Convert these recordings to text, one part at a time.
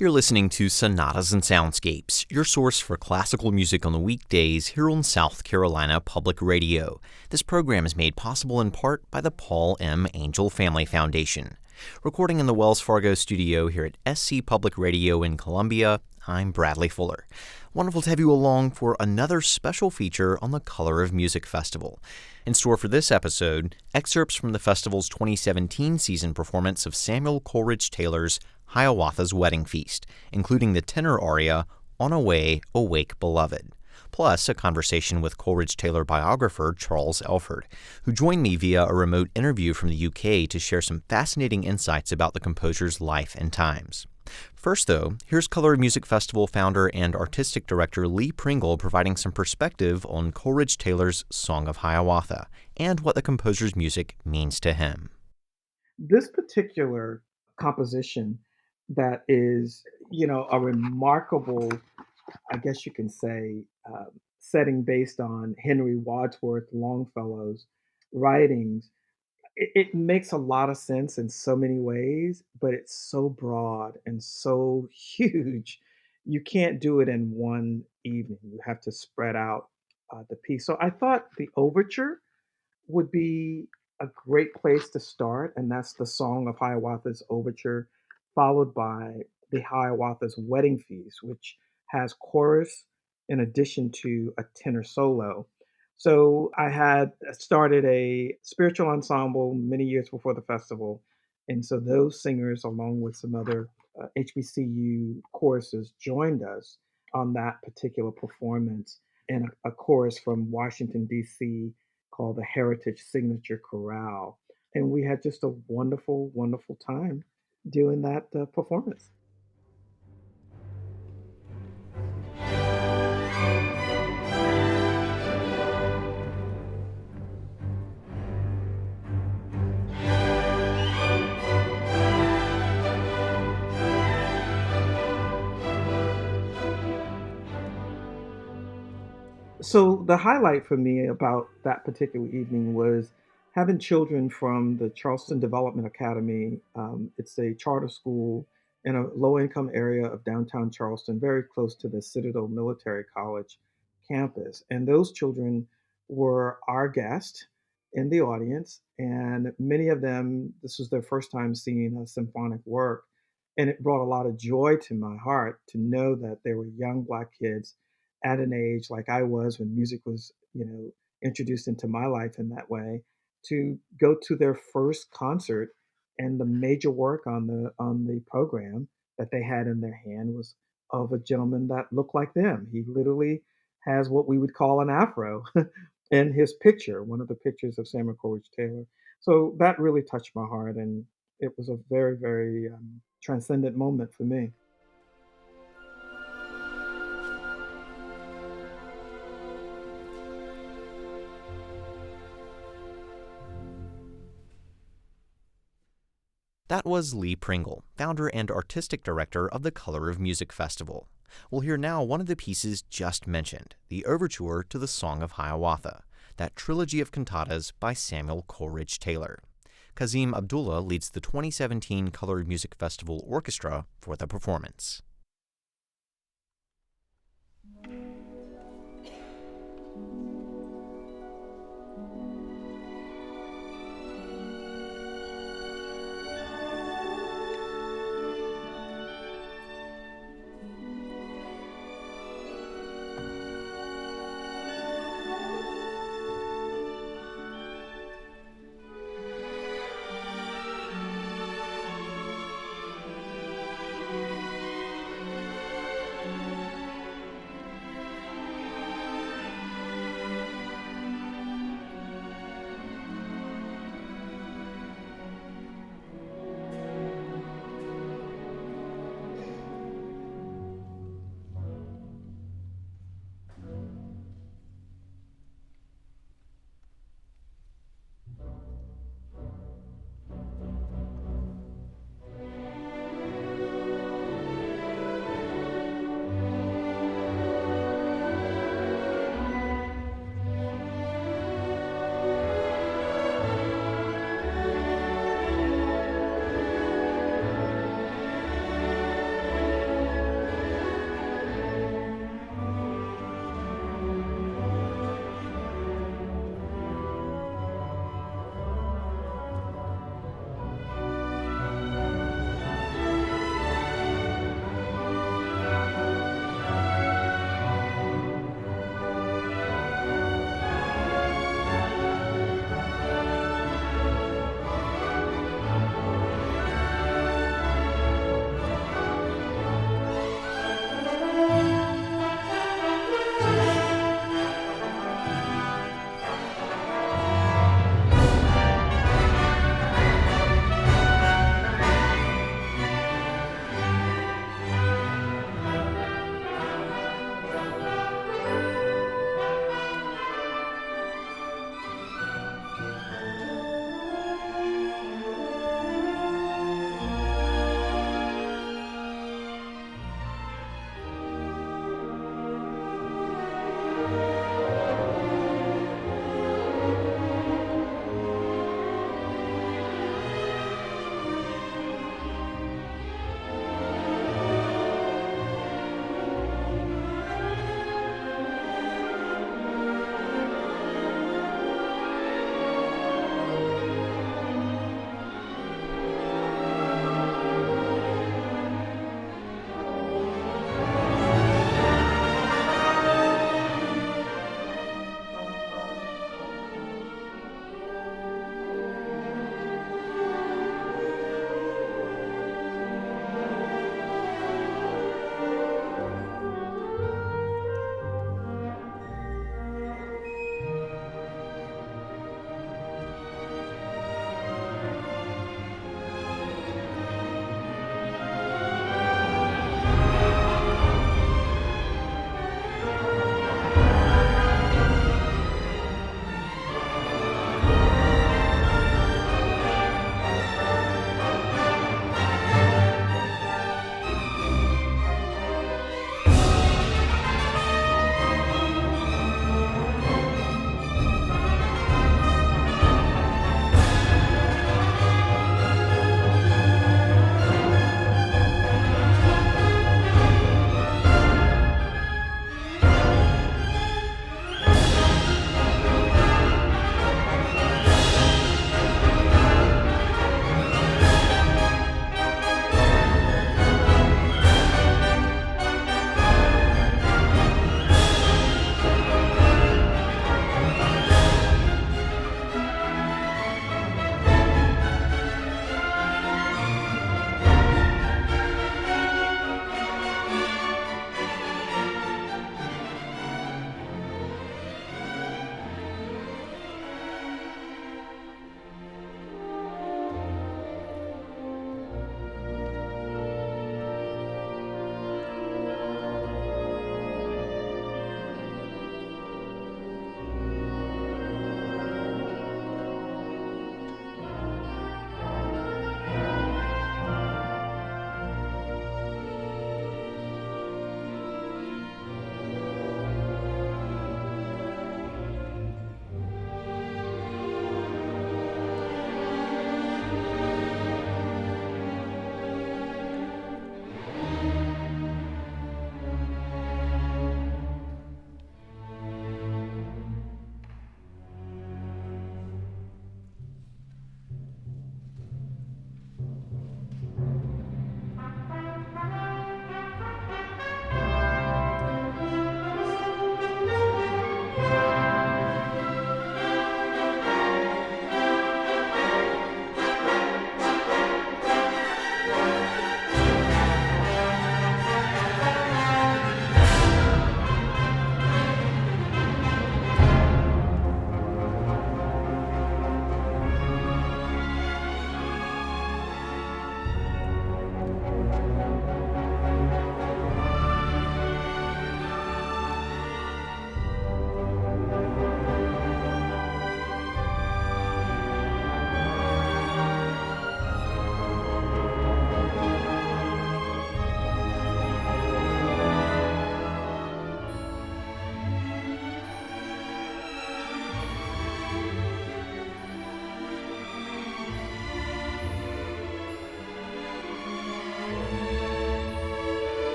You're listening to Sonatas and Soundscapes, your source for classical music on the weekdays here on South Carolina Public Radio. This program is made possible in part by the Paul M. Angel Family Foundation. Recording in the Wells Fargo studio here at SC Public Radio in Columbia, I'm Bradley Fuller. Wonderful to have you along for another special feature on the Color of Music Festival. In store for this episode, excerpts from the festival's 2017 season performance of Samuel Coleridge-Taylor's Hiawatha's Wedding Feast, including the tenor aria, On Away, Awake Beloved, plus a conversation with Coleridge-Taylor biographer Charles Elford, who joined me via a remote interview from the UK to share some fascinating insights about the composer's life and times. First, though, here's Color of Music Festival founder and artistic director Lee Pringle providing some perspective on Coleridge-Taylor's Song of Hiawatha and what the composer's music means to him. This particular composition that is, a remarkable, I guess you can say, setting based on Henry Wadsworth Longfellow's writings. It makes a lot of sense in so many ways, but it's so broad and so huge. You can't do it in one evening. You have to spread out the piece. So I thought the overture would be a great place to start, and that's the Song of Hiawatha's Overture, followed by the Hiawatha's Wedding Feast, which has chorus in addition to a tenor solo. So I had started a spiritual ensemble many years before the festival, and so those singers, along with some other HBCU choruses, joined us on that particular performance, and a chorus from Washington, D.C., called the Heritage Signature Chorale. And we had just a wonderful, wonderful time doing that performance. So the highlight for me about that particular evening was having children from the Charleston Development Academy. It's a charter school in a low-income area of downtown Charleston, very close to the Citadel Military College campus. And those children were our guests in the audience, and many of them, this was their first time seeing a symphonic work. And it brought a lot of joy to my heart to know that there were young Black kids at an age like I was when music was, introduced into my life in that way, to go to their first concert, and the major work on the program that they had in their hand was of a gentleman that looked like them. He literally has what we would call an afro in his picture, one of the pictures of Samuel Coleridge Taylor. So that really touched my heart, and it was a very, very transcendent moment for me. That was Lee Pringle, founder and artistic director of the Color of Music Festival. We'll hear now one of the pieces just mentioned, the Overture to the Song of Hiawatha, that trilogy of cantatas by Samuel Coleridge-Taylor. Kazem Abdullah leads the 2017 Color of Music Festival Orchestra for the performance.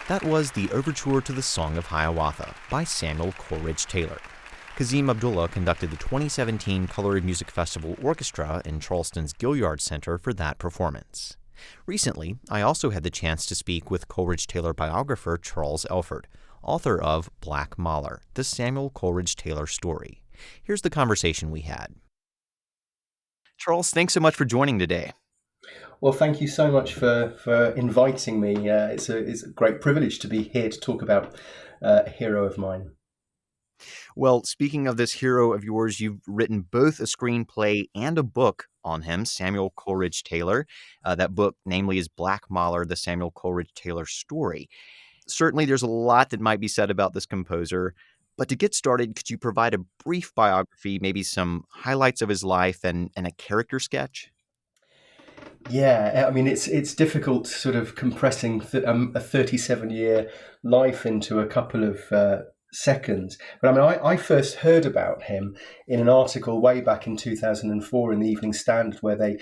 That was the Overture to the Song of Hiawatha by Samuel Coleridge-Taylor. Kazem Abdullah conducted the 2017 Colored Music Festival Orchestra in Charleston's Gaillard Center for that performance. Recently, I also had the chance to speak with Coleridge-Taylor biographer Charles Elford, author of Black Mahler, the Samuel Coleridge-Taylor story. Here's the conversation we had. Charles, thanks so much for joining today. Well, thank you so much for inviting me. It's a great privilege to be here to talk about a hero of mine. Well, speaking of this hero of yours, you've written both a screenplay and a book on him, Samuel Coleridge-Taylor. That book, namely, is Black Mahler, the Samuel Coleridge-Taylor story. Certainly, there's a lot that might be said about this composer. But to get started, could you provide a brief biography, maybe some highlights of his life and a character sketch? Yeah, I mean, it's difficult sort of compressing a 37-year life into a couple of seconds. But I mean, I first heard about him in an article way back in 2004 in the Evening Standard, where they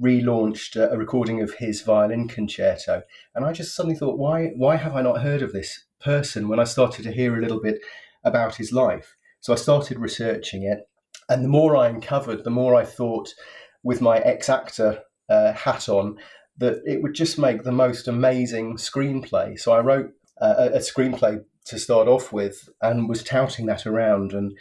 relaunched a recording of his violin concerto. And I just suddenly thought, why have I not heard of this person when I started to hear a little bit about his life? So I started researching it. And the more I uncovered, the more I thought, with my ex-actor hat on, that it would just make the most amazing screenplay. So I wrote a screenplay to start off with and was touting that around. And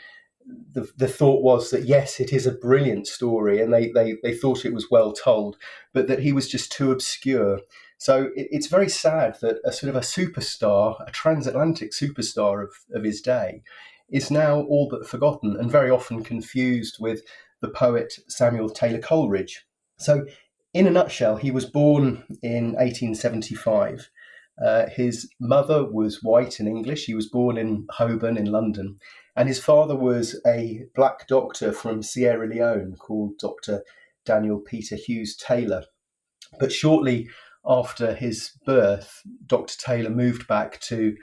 the thought was that, yes, it is a brilliant story and they thought it was well told, but that he was just too obscure. So it's very sad that a sort of a superstar, a transatlantic superstar of his day, is now all but forgotten and very often confused with the poet Samuel Taylor Coleridge. So in a nutshell, he was born in 1875. His mother was white and English. He was born in Holborn in London. And his father was a black doctor from Sierra Leone called Dr. Daniel Peter Hughes Taylor. But shortly after his birth, Dr. Taylor moved back to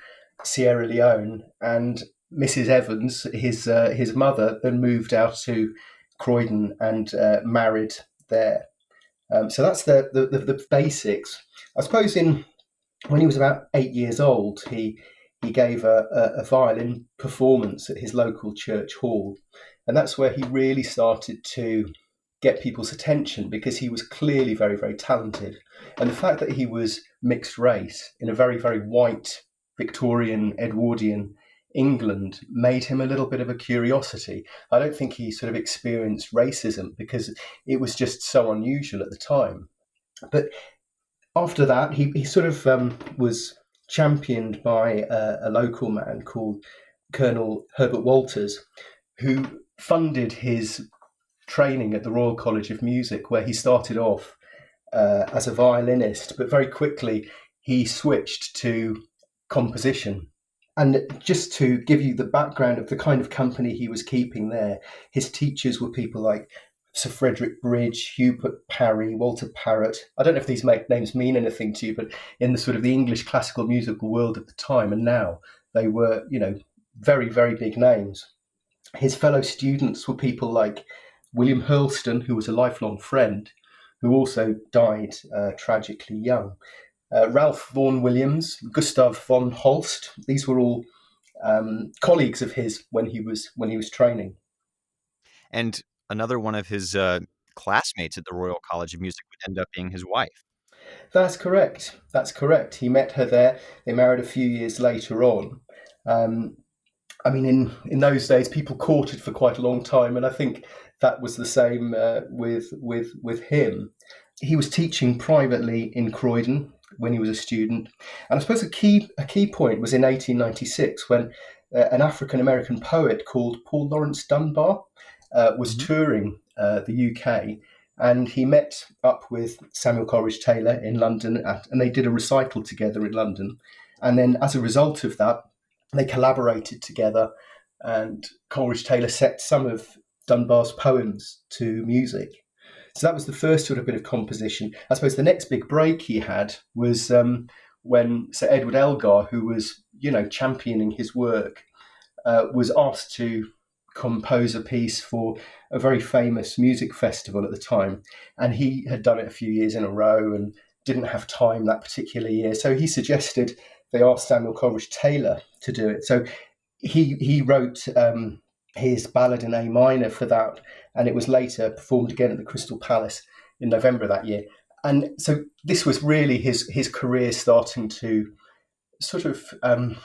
Sierra Leone, and Mrs. Evans, his mother, then moved out to Croydon and married there. So that's the basics. I suppose when he was about 8 years old, he gave a violin performance at his local church hall. And that's where he really started to get people's attention, because he was clearly very, very talented. And the fact that he was mixed race in a very, very white Victorian Edwardian England made him a little bit of a curiosity. I don't think he sort of experienced racism because it was just so unusual at the time. But after that, he sort of was championed by a local man called Colonel Herbert Walters, who funded his training at the Royal College of Music, where he started off as a violinist, but very quickly he switched to composition. And just to give you the background of the kind of company he was keeping there, his teachers were people like Sir Frederick Bridge, Hubert Parry, Walter Parrott. I don't know if these names mean anything to you, but in the sort of the English classical musical world at the time and now, they were, very, very big names. His fellow students were people like William Hurlstone, who was a lifelong friend, who also died tragically young. Ralph Vaughan Williams, Gustav von Holst. These were all colleagues of his when he was training. And another one of his classmates at the Royal College of Music would end up being his wife. That's correct. He met her there. They married a few years later on. I mean, in those days, people courted for quite a long time, and I think that was the same with him. He was teaching privately in Croydon when he was a student, and I suppose a key point was in 1896 when an African American poet called Paul Laurence Dunbar was touring the UK, and he met up with Samuel Coleridge-Taylor in London, and they did a recital together in London. And then as a result of that, they collaborated together, and Coleridge-Taylor set some of Dunbar's poems to music. So that was the first sort of bit of composition. I suppose the next big break he had was when Sir Edward Elgar, who was, championing his work, was asked to compose a piece for a very famous music festival at the time. And he had done it a few years in a row and didn't have time that particular year. So he suggested they asked Samuel Coleridge-Taylor to do it. So he wrote his ballad in A minor for that, and it was later performed again at the Crystal Palace in November of that year. And so this was really his career starting to sort of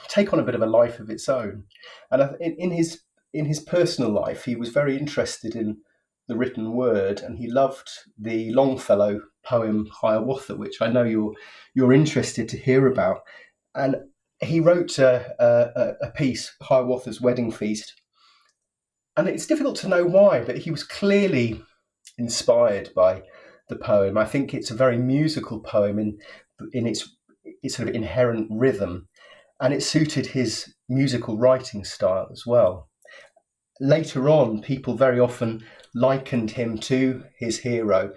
take on a bit of a life of its own. And in his personal life, he was very interested in the written word, and he loved the Longfellow poem Hiawatha, which I know you're interested to hear about. And he wrote a piece, Hiawatha's Wedding Feast. And it's difficult to know why, but he was clearly inspired by the poem. I think it's a very musical poem in its sort of inherent rhythm, and it suited his musical writing style as well. Later on, people very often likened him to his hero.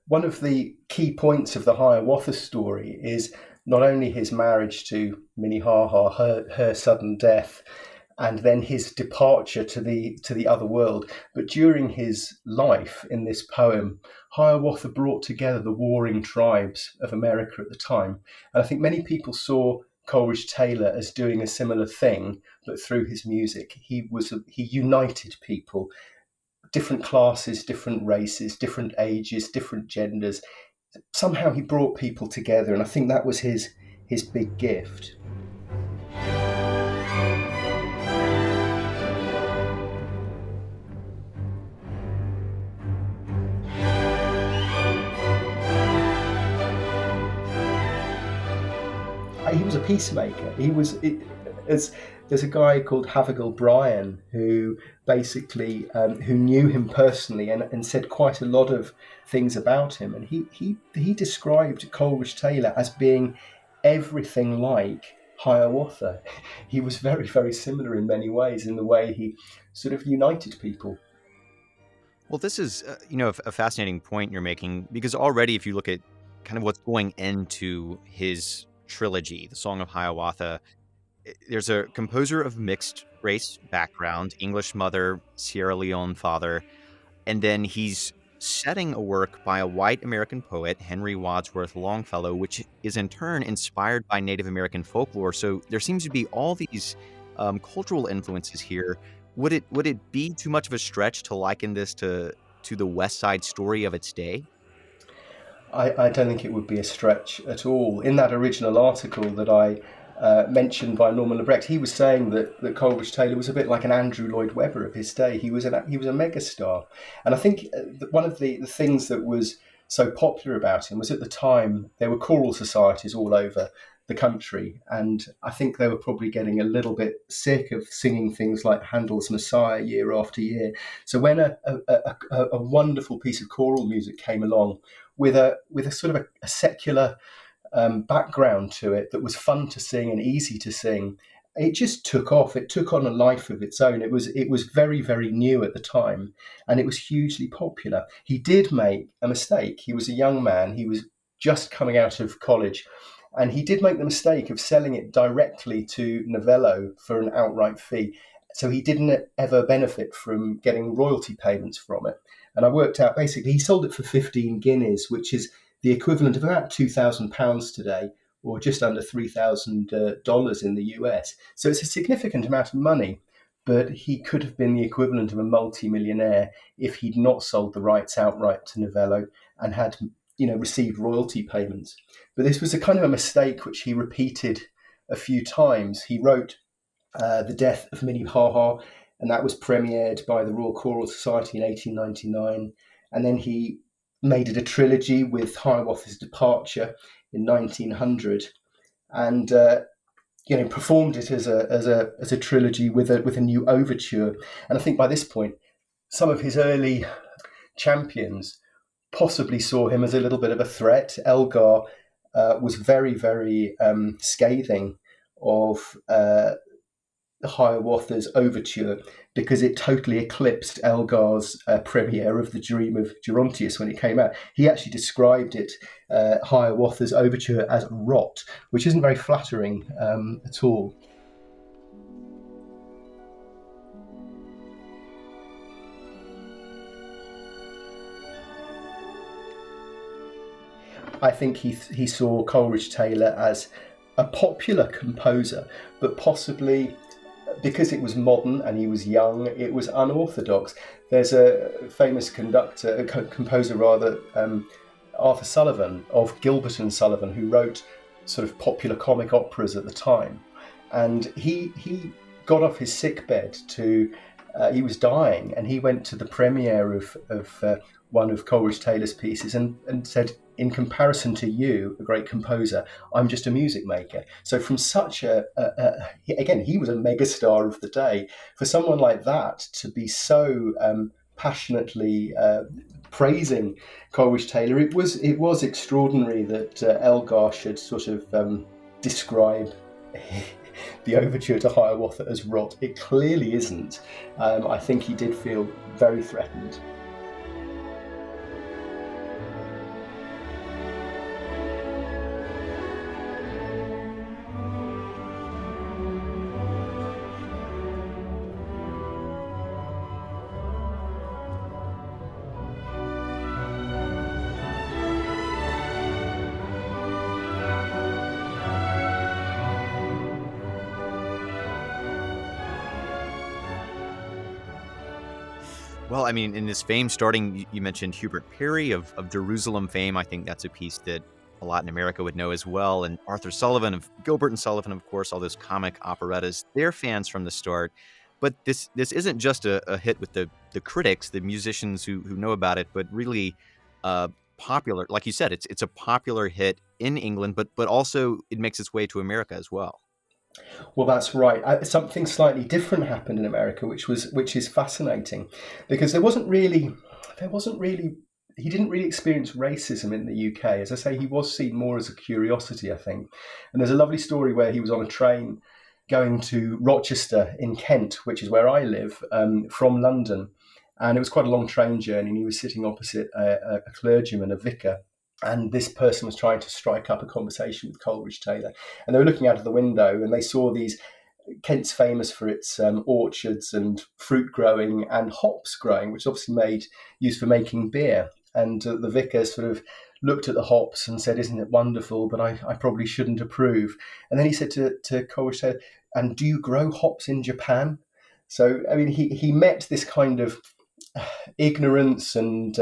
One of the key points of the Hiawatha story is not only his marriage to Minnehaha, her sudden death, and then his departure to the other world, but during his life in this poem, Hiawatha brought together the warring tribes of America at the time. And I think many people saw Coleridge-Taylor as doing a similar thing, but through his music. He united people, different classes, different races, different ages, different genders. Somehow he brought people together, and I think that was his big gift. He was a peacemaker. There's a guy called Havergal Bryan who basically who knew him personally and said quite a lot of things about him. And he described Coleridge-Taylor as being everything like Hiawatha. He was very, very similar in many ways in the way he sort of united people. Well, this is a fascinating point you're making, because already if you look at kind of what's going into his trilogy, the Song of Hiawatha, there's a composer of mixed race background, English mother, Sierra Leone father, and then he's setting a work by a white American poet, Henry Wadsworth Longfellow, which is in turn inspired by Native American folklore. So there seems to be all these cultural influences here. Would it be too much of a stretch to liken this to the West Side Story of its day? I don't think it would be a stretch at all. In that original article that I mentioned by Norman Lebrecht, he was saying that Coleridge-Taylor was a bit like an Andrew Lloyd Webber of his day. He was a megastar. And I think one of the things that was so popular about him was, at the time, there were choral societies all over the country. And I think they were probably getting a little bit sick of singing things like Handel's Messiah year after year. So when a wonderful piece of choral music came along with a sort of a secular background to it that was fun to sing and easy to sing, it just took off. It took on a life of its own. It was very, very new at the time, and it was hugely popular. He did make a mistake. He was a young man. He was just coming out of college, and he did make the mistake of selling it directly to Novello for an outright fee. So he didn't ever benefit from getting royalty payments from it. And I worked out, basically, he sold it for 15 guineas, which is the equivalent of about £2,000 today, or just under $3,000 in the US. So it's a significant amount of money, but he could have been the equivalent of a multi-millionaire if he'd not sold the rights outright to Novello and had, received royalty payments. But this was a kind of a mistake which he repeated a few times. He wrote The Death of Minnehaha, and that was premiered by the Royal Choral Society in 1899. And then he made it a trilogy with Hiawatha's Departure in 1900, and performed it as a trilogy with a new overture. And I think by this point, some of his early champions possibly saw him as a little bit of a threat. Elgar was very, very scathing of Hiawatha's Overture, because it totally eclipsed Elgar's premiere of The Dream of Gerontius when it came out. He actually described it, Hiawatha's Overture, as rot, which isn't very flattering at all. I think he saw Coleridge-Taylor as a popular composer, but possibly because it was modern and he was young, it was unorthodox. There's a famous composer rather, Arthur Sullivan of Gilbert and Sullivan, who wrote sort of popular comic operas at the time, and he got off his sickbed to. He was dying, and he went to the premiere of one of Coleridge-Taylor's pieces and said, in comparison to you, a great composer, I'm just a music maker. So from such again, he was a megastar of the day. For someone like that to be so passionately praising Coleridge-Taylor, it was extraordinary that Elgar should sort of describe the overture to Hiawatha as rot. It clearly isn't. I think he did feel very threatened. Well, I mean, in his fame starting, you mentioned Hubert Parry of Jerusalem fame. I think that's a piece that a lot in America would know as well. And Arthur Sullivan of Gilbert and Sullivan, of course, all those comic operettas, they're fans from the start. But this isn't just a hit with the critics, the musicians who know about it, but really popular. Like you said, it's a popular hit in England, but also it makes its way to America as well. Well, that's right. Something slightly different happened in America, which is fascinating, because he didn't really experience racism in the UK. As I say, he was seen more as a curiosity, I think. And there's a lovely story where he was on a train going to Rochester in Kent, which is where I live, from London. And it was quite a long train journey, and he was sitting opposite a clergyman, a vicar. And this person was trying to strike up a conversation with Coleridge-Taylor. And they were looking out of the window, and they saw these. Kent's famous for its orchards and fruit growing and hops growing, which is obviously used for making beer. And the vicar sort of looked at the hops and said, "Isn't it wonderful? But I probably shouldn't approve." And then he said to Coleridge-Taylor, "And do you grow hops in Japan?" So, I mean, he met this kind of ignorance and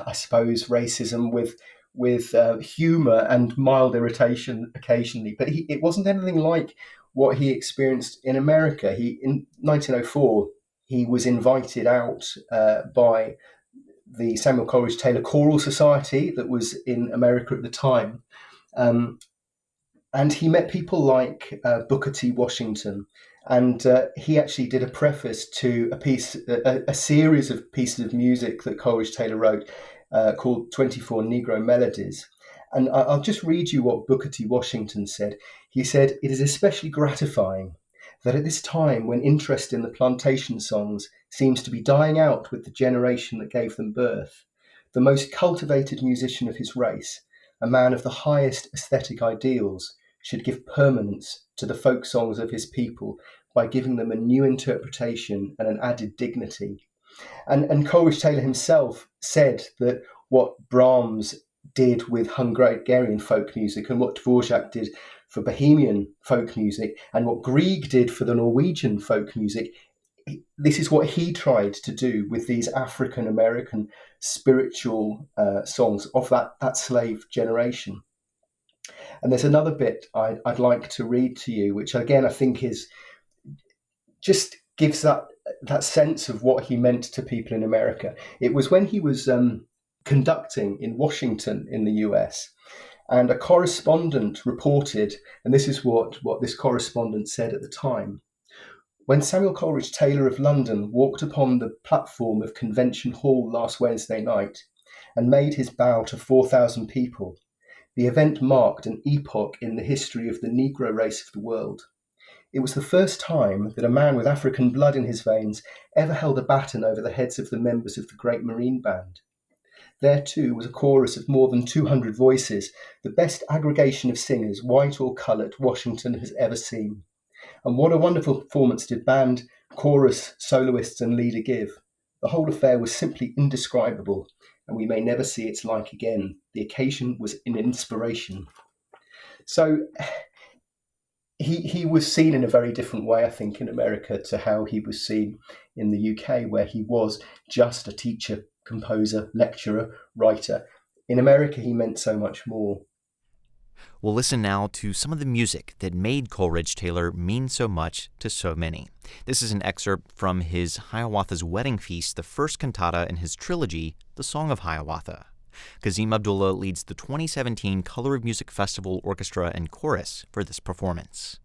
I suppose racism with humour and mild irritation occasionally, but it wasn't anything like what he experienced in America. In 1904, he was invited out by the Samuel Coleridge-Taylor Choral Society that was in America at the time, and he met people like Booker T. Washington. And he actually did a preface to a series of pieces of music that Coleridge-Taylor wrote called 24 Negro Melodies. And I'll just read you what Booker T. Washington said. He said, "It is especially gratifying that at this time when interest in the plantation songs seems to be dying out with the generation that gave them birth, the most cultivated musician of his race, a man of the highest aesthetic ideals, should give permanence to the folk songs of his people by giving them a new interpretation and an added dignity." And Coleridge-Taylor himself said that what Brahms did with Hungarian folk music and what Dvorak did for Bohemian folk music and what Grieg did for the Norwegian folk music, this is what he tried to do with these African-American spiritual songs of that slave generation. And there's another bit I'd like to read to you, which again I think just gives that sense of what he meant to people in America. It was when he was conducting in Washington in the US, and a correspondent reported, and this is what this correspondent said at the time: "When Samuel Coleridge-Taylor of London walked upon the platform of Convention Hall last Wednesday night and made his bow to 4,000 people, the event marked an epoch in the history of the Negro race of the world. It was the first time that a man with African blood in his veins ever held a baton over the heads of the members of the great Marine Band. There, too, was a chorus of more than 200 voices, the best aggregation of singers, white or coloured, Washington has ever seen. And what a wonderful performance did band, chorus, soloists and leader give. The whole affair was simply indescribable, and we may never see its like again. The occasion was an inspiration." So he was seen in a very different way, I think, in America to how he was seen in the UK, where he was just a teacher, composer, lecturer, writer. In America, he meant so much more. We'll listen now to some of the music that made Coleridge-Taylor mean so much to so many. This is an excerpt from his Hiawatha's Wedding Feast, the first cantata in his trilogy, The Song of Hiawatha. Kazem Abdullah leads the 2017 Color of Music Festival Orchestra and Chorus for this performance.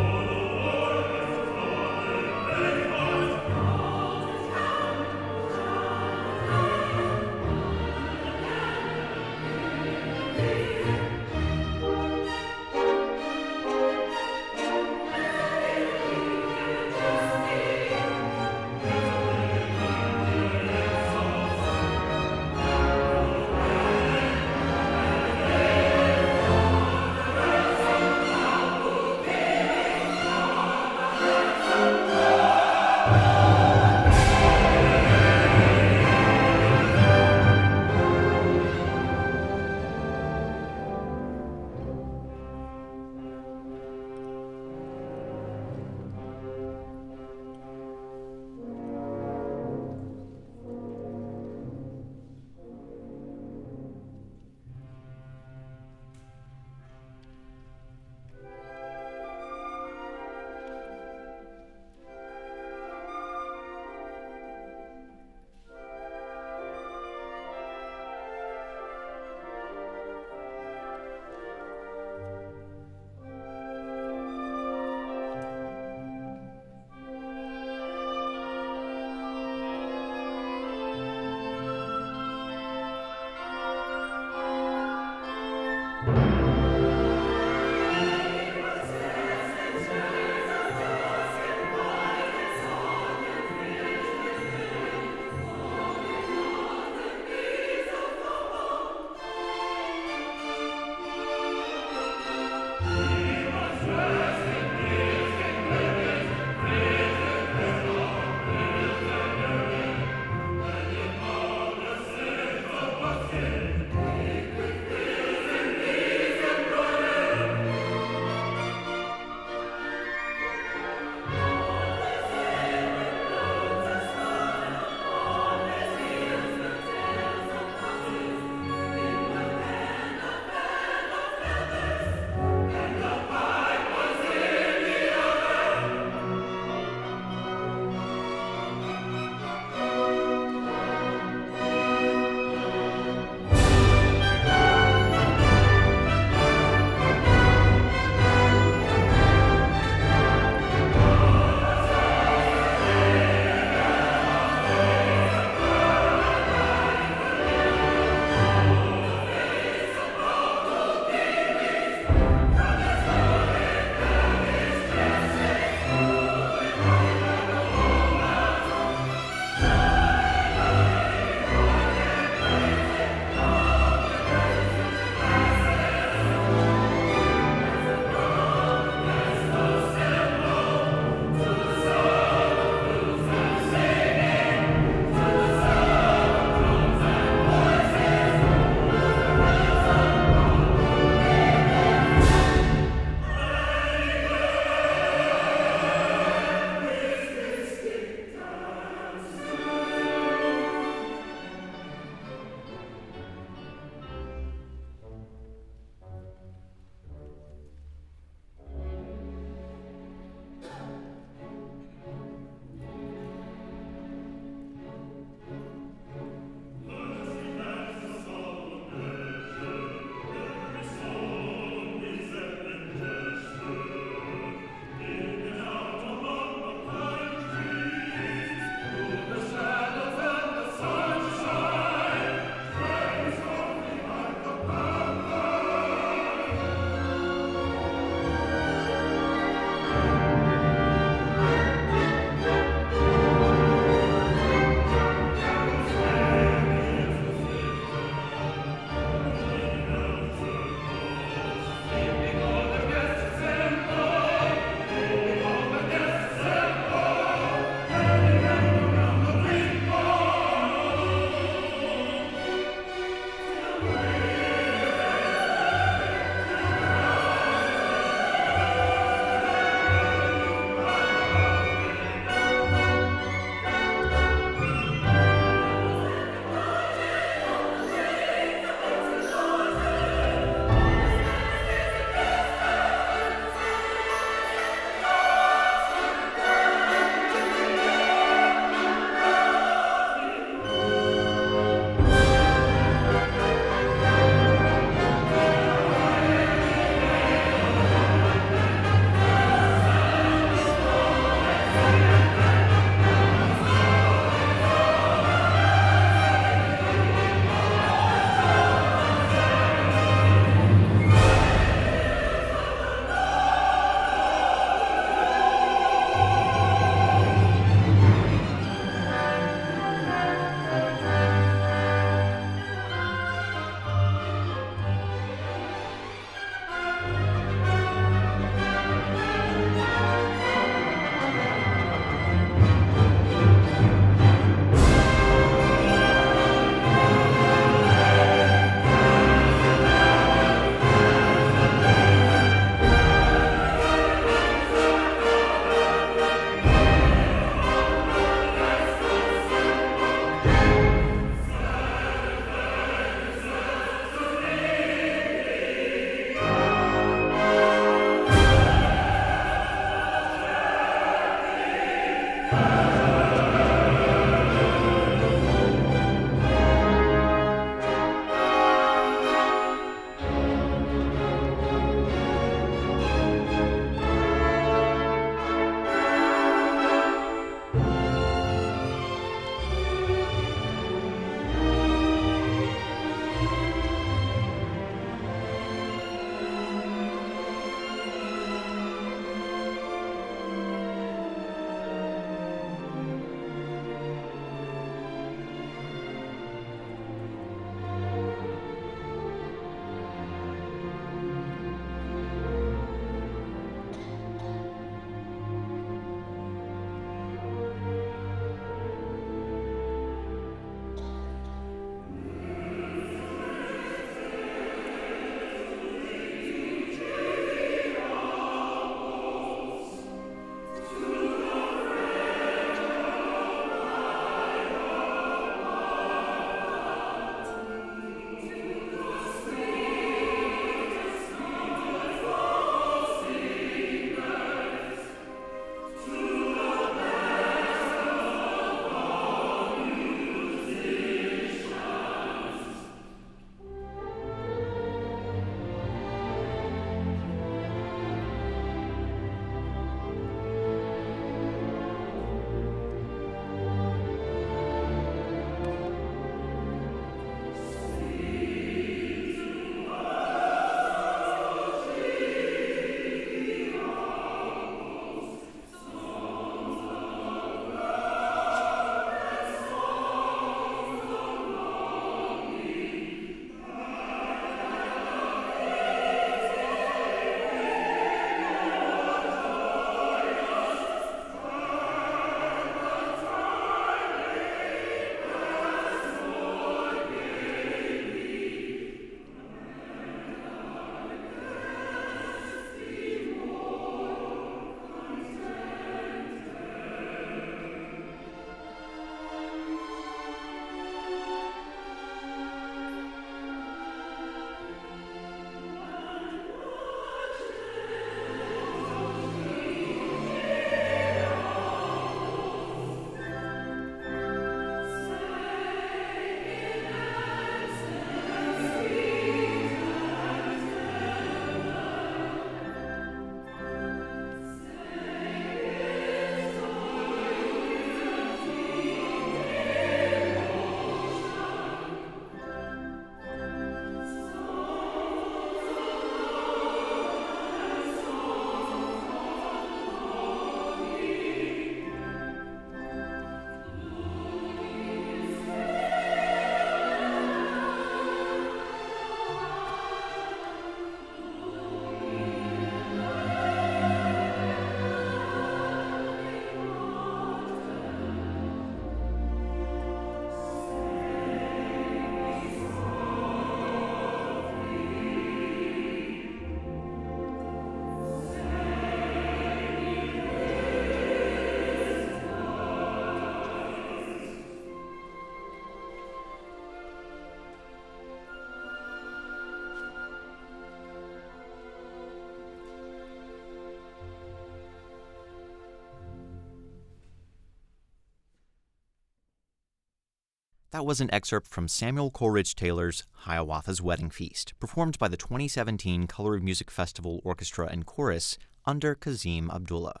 That was an excerpt from Samuel Coleridge-Taylor's Hiawatha's Wedding Feast, performed by the 2017 Color of Music Festival Orchestra and Chorus under Kazem Abdullah.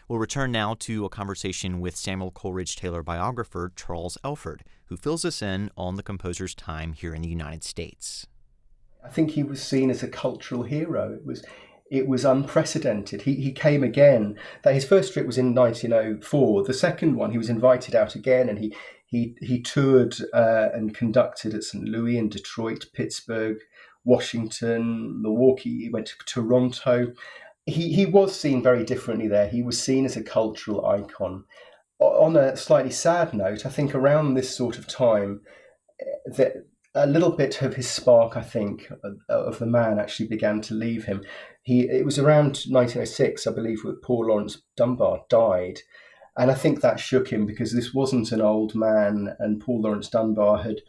We'll return now to a conversation with Samuel Coleridge-Taylor biographer Charles Elford, who fills us in on the composer's time here in the United States. I think he was seen as a cultural hero. It was unprecedented. He came again. That his first trip was in 1904. The second one, he was invited out again, and he toured and conducted at St. Louis and Detroit, Pittsburgh, Washington, Milwaukee. He went to Toronto. He was seen very differently there. He was seen as a cultural icon. On a slightly sad note, I think around this sort of time, that a little bit of his spark, I think, of the man actually began to leave him. It was around 1906, I believe, that Paul Laurence Dunbar died. And I think that shook him, because this wasn't an old man, and Paul Laurence Dunbar had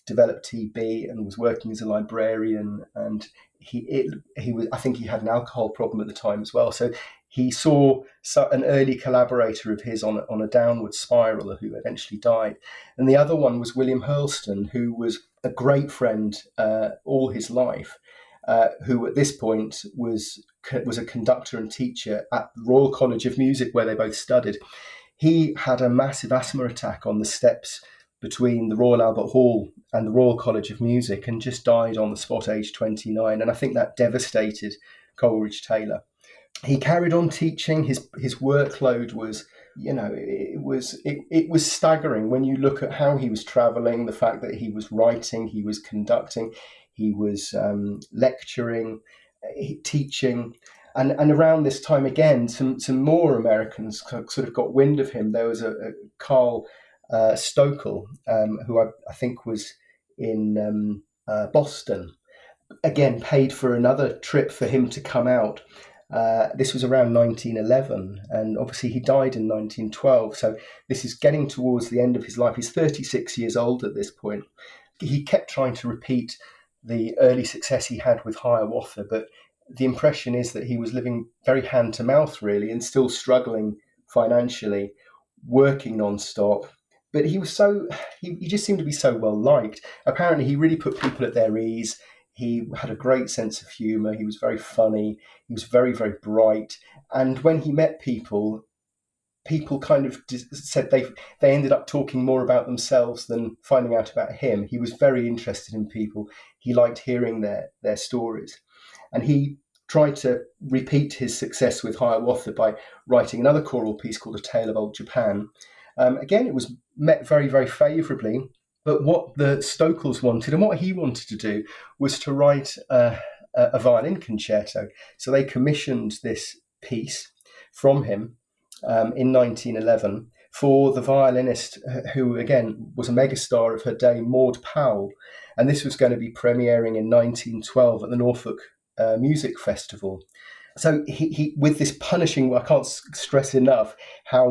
developed TB and was working as a librarian, and I think he had an alcohol problem at the time as well. So he saw an early collaborator of his on a downward spiral, who eventually died. And the other one was William Hurlston, who was a great friend all his life, who at this point was a conductor and teacher at the Royal College of Music, where they both studied. He had a massive asthma attack on the steps between the Royal Albert Hall and the Royal College of Music, and just died on the spot, aged 29. And I think that devastated Coleridge-Taylor. He carried on teaching. His workload was, it was staggering when you look at how he was traveling, the fact that he was writing, he was conducting, he was lecturing, teaching. And around this time again, some more Americans sort of got wind of him. There was a Carl Stokel, who I think was in Boston, again paid for another trip for him to come out. This was around 1911, and obviously he died in 1912. So this is getting towards the end of his life. He's 36 years old at this point. He kept trying to repeat the early success he had with Hiawatha, but the impression is that he was living very hand to mouth, really, and still struggling financially, working non-stop. But he just seemed to be so well liked. Apparently, he really put people at their ease. He had a great sense of humour. He was very funny. He was very, very bright. And when he met people kind of said they ended up talking more about themselves than finding out about him. He was very interested in people. He liked hearing their stories. And he tried to repeat his success with Hiawatha by writing another choral piece called A Tale of Old Japan. Again, it was met very, very favourably. But what the Stokels wanted, and what he wanted to do, was to write a violin concerto. So they commissioned this piece from him in 1911 for the violinist who, again, was a megastar of her day, Maud Powell. And this was going to be premiering in 1912 at the Norfolk Music Festival. So he with this punishing, I can't stress enough how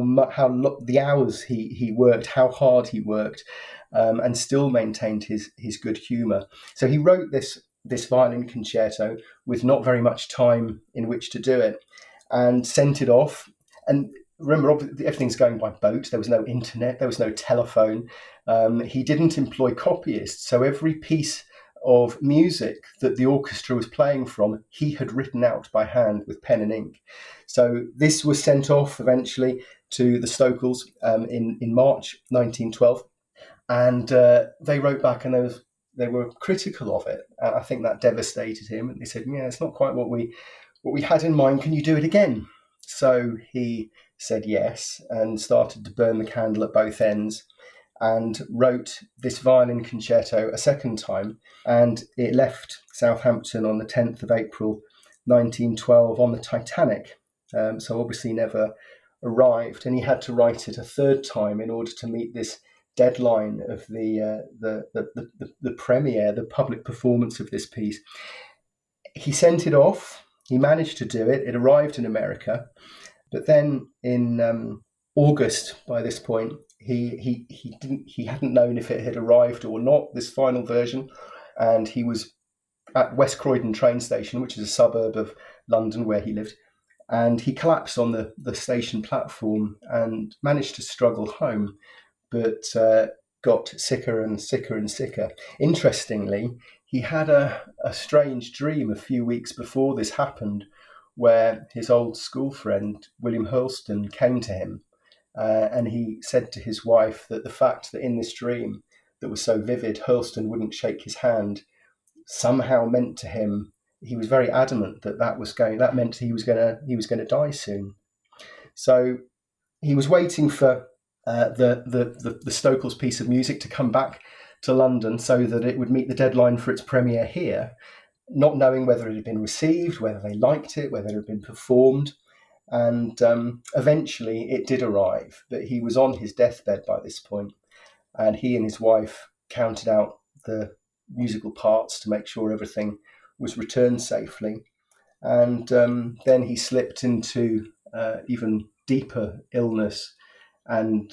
the hours he worked, how hard he worked, and still maintained his good humour. So he wrote this violin concerto with not very much time in which to do it, and sent it off. And remember, everything's going by boat. There was no internet. There was no telephone. He didn't employ copyists. So every piece of music that the orchestra was playing from, he had written out by hand with pen and ink. So this was sent off eventually to the Stokels in March 1912. And they wrote back, and they were critical of it. And I think that devastated him. And they said, "Yeah, it's not quite what we had in mind. Can you do it again?" So he said yes, and started to burn the candle at both ends, and wrote this violin concerto a second time. And it left Southampton on the 10th of April 1912 on the Titanic. So obviously never arrived. And he had to write it a third time in order to meet this deadline of the premiere, the public performance of this piece. He sent it off. He managed to do it. It arrived in America. But then in August, by this point, he hadn't known if it had arrived or not, this final version. And he was at West Croydon train station, which is a suburb of London where he lived. And he collapsed on the station platform and managed to struggle home. But got sicker and sicker and sicker. Interestingly, he had a strange dream a few weeks before this happened, where his old school friend, William Hurlston, came to him, and he said to his wife that the fact that in this dream that was so vivid, Hurlston wouldn't shake his hand, somehow meant to him, he was very adamant that meant he was going to die soon. So he was waiting for the Stokels piece of music to come back to London so that it would meet the deadline for its premiere here, not knowing whether it had been received, whether they liked it, whether it had been performed. And eventually it did arrive, but he was on his deathbed by this point, and he and his wife counted out the musical parts to make sure everything was returned safely. And then he slipped into even deeper illness, and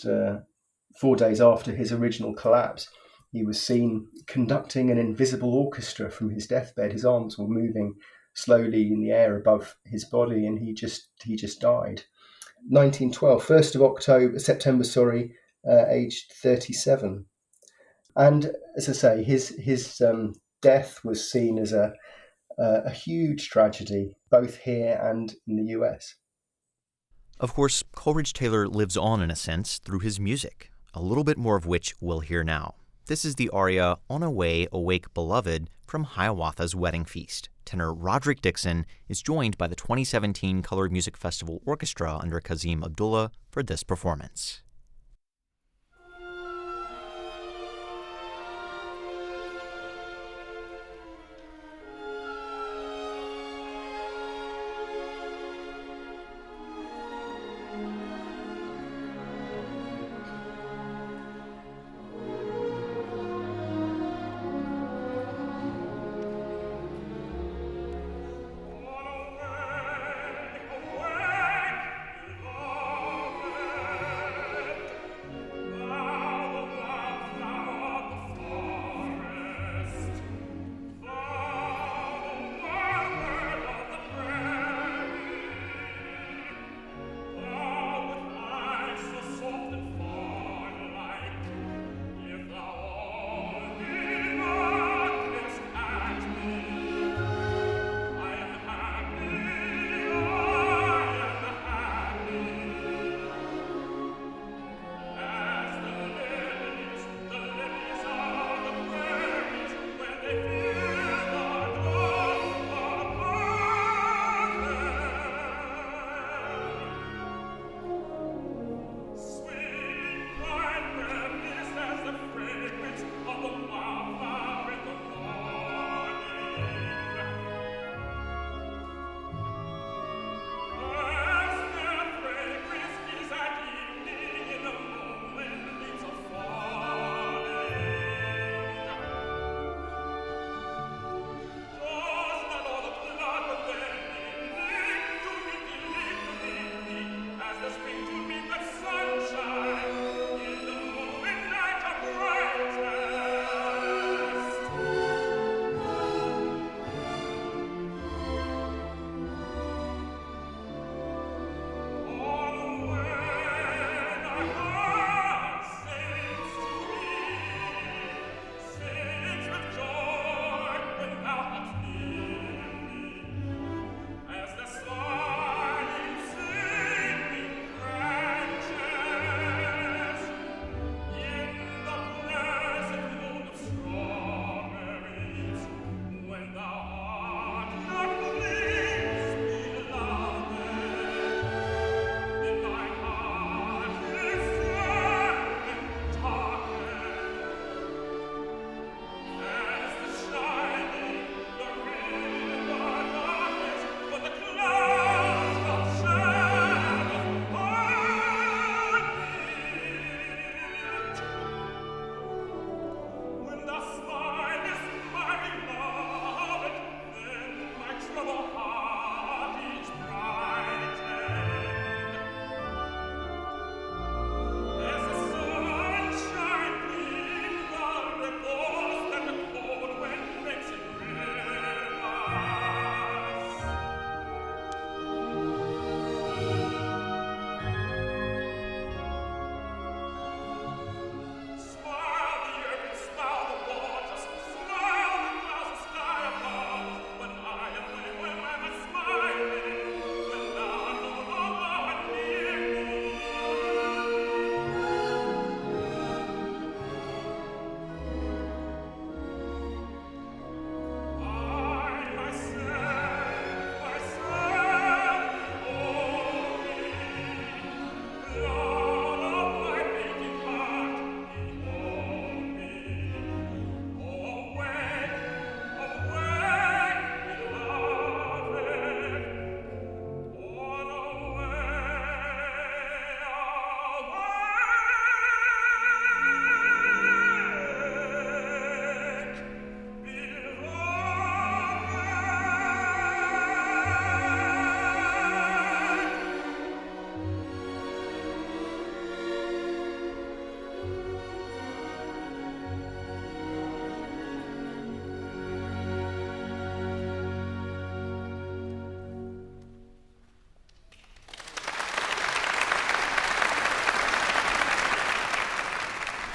4 days after his original collapse, he was seen conducting an invisible orchestra from his deathbed. His arms were moving slowly in the air above his body, and he just died. 1912, 1st of September, aged 37. And as I say, his death was seen as a huge tragedy, both here and in the US. Of course, Coleridge-Taylor lives on in a sense through his music, a little bit more of which we'll hear now. This is the aria On a Way, Awake Beloved from Hiawatha's Wedding Feast. Tenor Rodrick Dixon is joined by the 2017 Colored Music Festival Orchestra under Kazem Abdullah for this performance.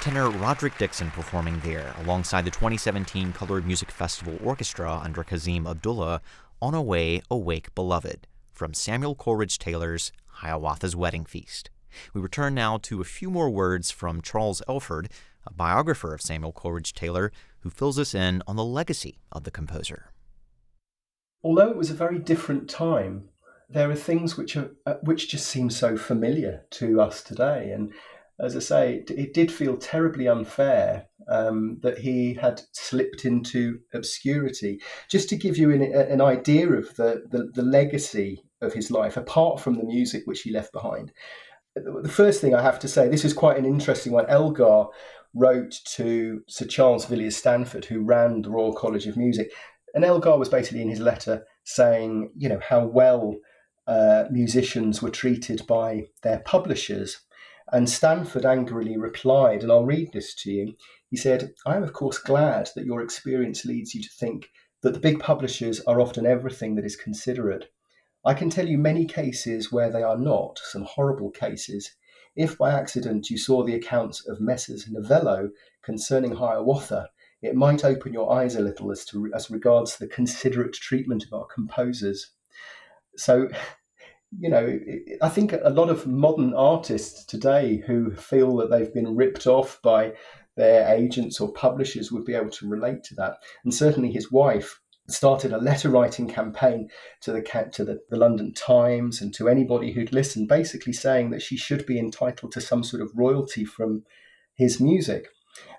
Tenor Rodrick Dixon performing there alongside the 2017 Colored Music Festival Orchestra under Kazem Abdullah on Away, Awake, Beloved from Samuel Coleridge-Taylor's Hiawatha's Wedding Feast. We return now to a few more words from Charles Elford, a biographer of Samuel Coleridge-Taylor, who fills us in on the legacy of the composer. Although it was a very different time, there are things which just seem so familiar to us today. And as I say, it did feel terribly unfair that he had slipped into obscurity. Just to give you an idea of the legacy of his life, apart from the music which he left behind. The first thing I have to say, this is quite an interesting one. Elgar wrote to Sir Charles Villiers-Stanford, who ran the Royal College of Music. And Elgar was basically in his letter saying, how well musicians were treated by their publishers. And Stanford angrily replied, and I'll read this to you. He said, "I am of course glad that your experience leads you to think that the big publishers are often everything that is considerate. I can tell you many cases where they are not, some horrible cases. If by accident you saw the accounts of Messrs. Novello concerning Hiawatha, it might open your eyes a little as regards the considerate treatment of our composers." So, I think a lot of modern artists today who feel that they've been ripped off by their agents or publishers would be able to relate to that. And certainly his wife started a letter writing campaign to the London Times and to anybody who'd listen, basically saying that she should be entitled to some sort of royalty from his music.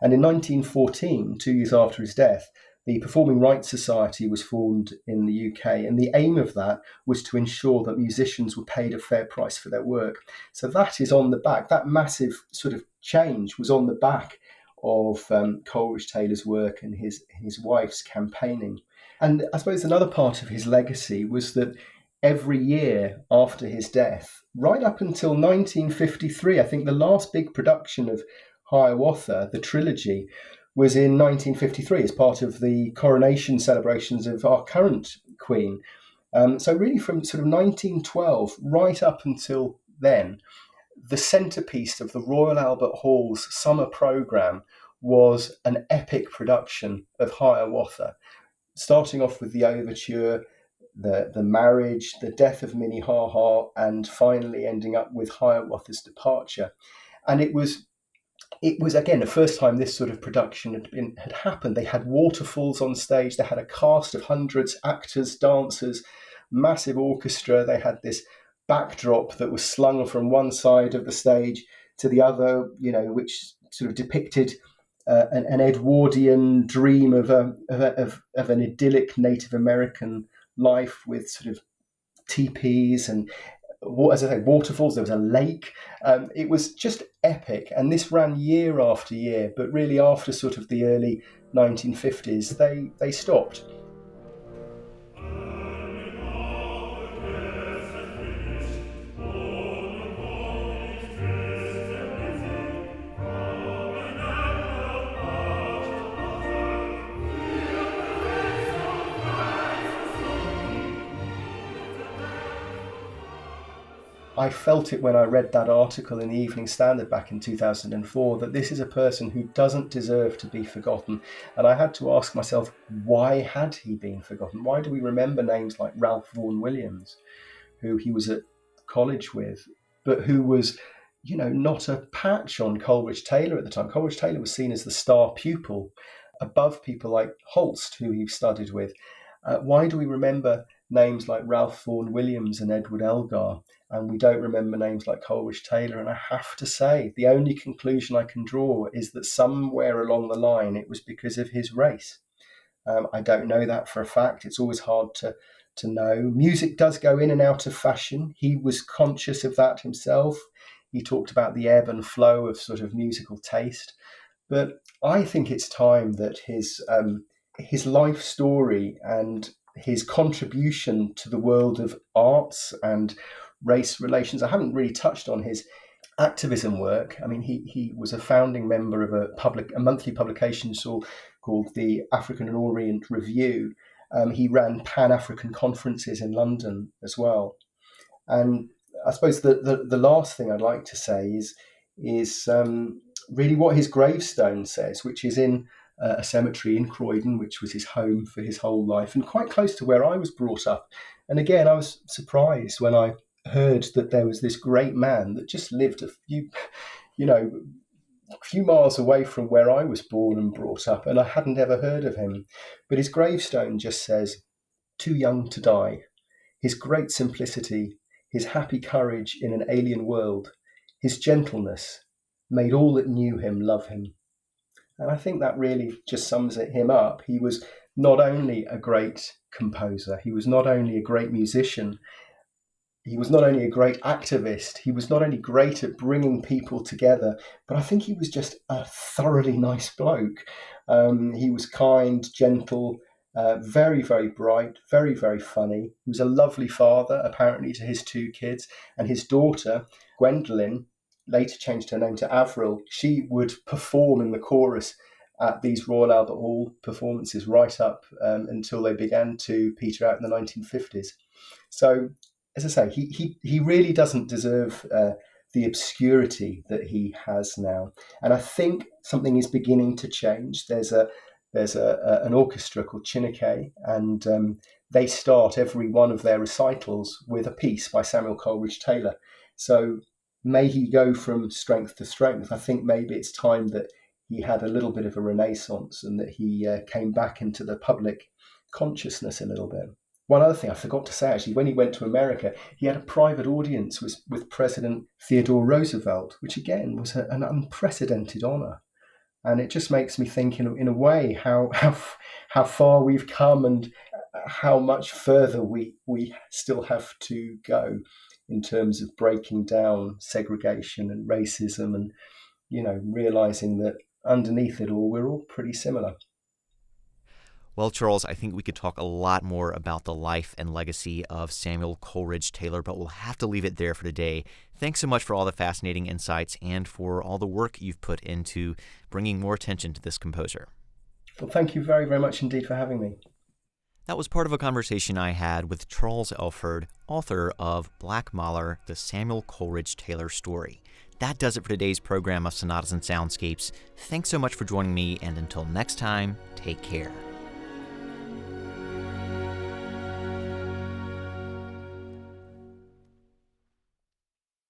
And in 1914, 2 years after his death, the Performing Rights Society was formed in the UK, and the aim of that was to ensure that musicians were paid a fair price for their work. So that is on the back, that massive sort of change was on the back of Coleridge-Taylor's work and his wife's campaigning. And I suppose another part of his legacy was that every year after his death, right up until 1953, I think the last big production of Hiawatha, the trilogy, was in 1953 as part of the coronation celebrations of our current Queen. So really from sort of 1912 right up until then, the centrepiece of the Royal Albert Hall's summer programme was an epic production of Hiawatha, starting off with the Overture, the marriage, the death of Minnehaha, and finally ending up with Hiawatha's departure. And it was again the first time this sort of production had happened. They had waterfalls on stage. They had a cast of hundreds, actors, dancers, massive orchestra. They had this backdrop that was slung from one side of the stage to the other, which sort of depicted an Edwardian dream of an idyllic Native American life with sort of teepees and, as I say, waterfalls. There was a lake. It was just epic. And this ran year after year. But really after sort of the early 1950s, they stopped. I felt it when I read that article in the Evening Standard back in 2004, that this is a person who doesn't deserve to be forgotten. And I had to ask myself, why had he been forgotten? Why do we remember names like Ralph Vaughan Williams, who he was at college with, but who was, not a patch on Coleridge-Taylor at the time? Coleridge-Taylor was seen as the star pupil above people like Holst, who he studied with. Why do we remember names like Ralph Vaughan Williams and Edward Elgar, and we don't remember names like Coleridge-Taylor. And I have to say, the only conclusion I can draw is that somewhere along the line it was because of his race. I don't know that for a fact. It's always hard to know. Music does go in and out of fashion. He was conscious of that himself. He talked about the ebb and flow of sort of musical taste. But I think it's time that his life story and his contribution to the world of arts and race relations. I haven't really touched on his activism work. I mean, he was a founding member of a monthly publication called the African and Orient Review. He ran Pan-African conferences in London as well. And I suppose the last thing I'd like to say is really what his gravestone says, which is in a cemetery in Croydon, which was his home for his whole life and quite close to where I was brought up. And again, I was surprised when I heard that there was this great man that just lived a few miles away from where I was born and brought up, and I hadn't ever heard of him. But his gravestone just says, "Too young to die. His great simplicity, his happy courage in an alien world, his gentleness made all that knew him love him." And I think that really just sums him up. He was not only a great composer, he was not only a great musician, he was not only a great activist, he was not only great at bringing people together, but I think he was just a thoroughly nice bloke. He was kind, gentle, very, very bright, very, very funny. He was a lovely father, apparently, to his 2 kids. And his daughter, Gwendolyn, later changed her name to Avril. She would perform in the chorus at these Royal Albert Hall performances right up until they began to peter out in the 1950s. So, as I say, he really doesn't deserve the obscurity that he has now. And I think something is beginning to change. There's an orchestra called Chineke, and they start every one of their recitals with a piece by Samuel Coleridge-Taylor. So may he go from strength to strength. I think maybe it's time that he had a little bit of a renaissance and that he came back into the public consciousness a little bit. One other thing I forgot to say, actually, when he went to America, he had a private audience with President Theodore Roosevelt, which again was an unprecedented honour. And it just makes me think, in a way, how far we've come and how much further we still have to go in terms of breaking down segregation and racism and, realising that underneath it all, we're all pretty similar. Well, Charles, I think we could talk a lot more about the life and legacy of Samuel Coleridge-Taylor, but we'll have to leave it there for today. Thanks so much for all the fascinating insights and for all the work you've put into bringing more attention to this composer. Well, thank you very, very much indeed for having me. That was part of a conversation I had with Charles Elford, author of Black Mahler, the Samuel Coleridge-Taylor Story. That does it for today's program of Sonatas and Soundscapes. Thanks so much for joining me, and until next time, take care.